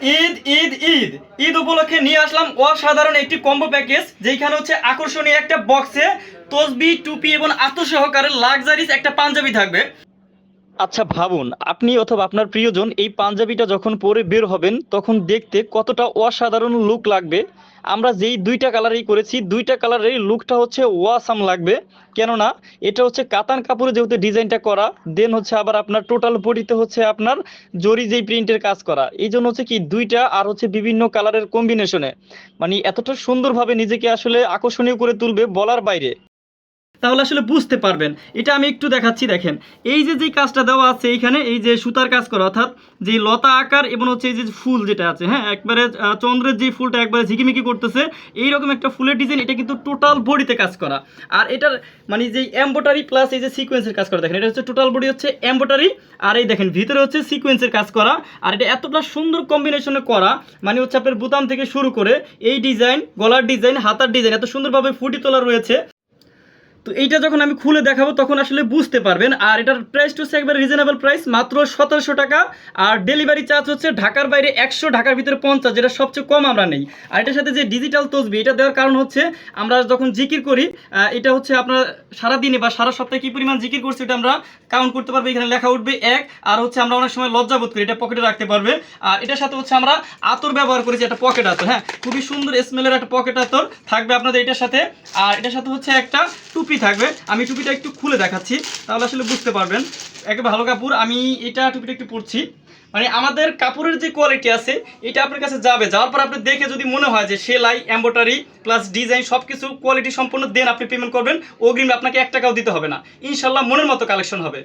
ঈদ ঈদ ঈদ ঈদ উপলক্ষে নিয়ে আসলাম অসাধারণ একটি কম্বো প্যাকেজ, যেখানে হচ্ছে আকর্ষণীয় একটা বক্সে তসবি, টুপি এবং আত্মসহকারে লাক্সারিস একটা পাঞ্জাবি থাকবে। আচ্ছা ভাবুন, আপনি অথবা আপনার প্রিয়জন এই পাঞ্জাবিটা যখন পরে বের হবেন তখন দেখতে কতটা অসাধারণ লুক লাগবে। আমরা যেই দুইটা কালারেই করেছি, দুইটা কালারের লুকটা হচ্ছে ওয়াসাম লাগবে। কেননা এটা হচ্ছে কাতান কাপড়ে যেহেতু ডিজাইনটা করা, দেন হচ্ছে আবার আপনার টোটাল বডিতে হচ্ছে আপনার জরি যেই প্রিন্টের কাজ করা, এই জন্য হচ্ছে কি দুইটা আর হচ্ছে বিভিন্ন কালারের কম্বিনেশনে মানে এতটা সুন্দরভাবে নিজেকে আসলে আকর্ষণীয় করে তুলবে বলার বাইরে। তাহলে আসলে বুঝতে পারবেন। এটা আমি একটু দেখাচ্ছি, দেখেন এই যে যেই কাজটা দেওয়া আছে এইখানে, এই যে সুতার কাজ করা, অর্থাৎ যে লতা আকার এবং হচ্ছে এই যে ফুল যেটা আছে, হ্যাঁ একবারে চন্দ্রের যে ফুলটা একবারে ঝিকিমিকি করতেছে এইরকম একটা ফুলের ডিজাইন, এটা কিন্তু টোটাল বডিতে কাজ করা। আর এটার মানে যে এমব্রয়ডারি প্লাস এই যে সিকোয়েন্সের কাজ করা, দেখেন এটা হচ্ছে টোটাল বডি হচ্ছে এমব্রয়ডারি, আর এই দেখেন ভিতরে হচ্ছে সিকোয়েন্সের কাজ করা। আর এটা এতটা সুন্দর কম্বিনেশনে করা, মানে হচ্ছে আপনার বোতাম থেকে শুরু করে এই ডিজাইন, গলার ডিজাইন, হাতার ডিজাইন এত সুন্দরভাবে ফুটি তোলা রয়েছে। তো এইটা যখন আমি খুলে দেখাবো তখন আসলে বুঝতে পারবেন। আর এটার প্রাইসটা হচ্ছে একবার রিজনেবল প্রাইস, মাত্র 1700 টাকা। আর ডেলিভারি চার্জ হচ্ছে ঢাকার বাইরে 100, ঢাকার ভিতরে 50, যেটা সবচেয়ে কম আমরা নেই। আর এটার সাথে যে ডিজিটাল তসবি, এটা দেওয়ার কারণ হচ্ছে আমরা যখন জিকির করি, এটা হচ্ছে আপনার সারাদিনে বা সারা সপ্তাহে কী পরিমাণ জিকির করছি এটা আমরা কাউন্ট করতে পারবো। এখানে লেখা উঠবে 1। আর হচ্ছে আমরা অনেক সময় লজ্জাবোধ করি, এটা পকেটে রাখতে পারবে। আর এটার সাথে হচ্ছে আমরা আতর ব্যবহার করেছি, একটা পকেট আতর, হ্যাঁ খুবই সুন্দর স্মেলের একটা পকেট আতর থাকবে আপনাদের এটার সাথে। আর এটার সাথে হচ্ছে একটা টুপি থাকবে, আমি টুপিটা একটু খুলে দেখাচ্ছি তাহলে আসলে বুঝতে পারবেন। একেবারে ভালো কাপড়, আমি এটা টুপিটা একটু পরছি। মানে আমাদের কাপড়ের যে কোয়ালিটি আছে এটা আপনার কাছে যাবে, যাওয়ার পর আপনি দেখে যদি মনে হয় যে সেলাই, এমব্রয়ডারি প্লাস ডিজাইন সব কিছু কোয়ালিটি সম্পূর্ণ, দেন আপনি পেমেন্ট করবেন, অগ্রিম আপনাকে 1 টাকাও দিতে হবে না। ইনশাল্লাহ মনের মতো কালেকশন হবে।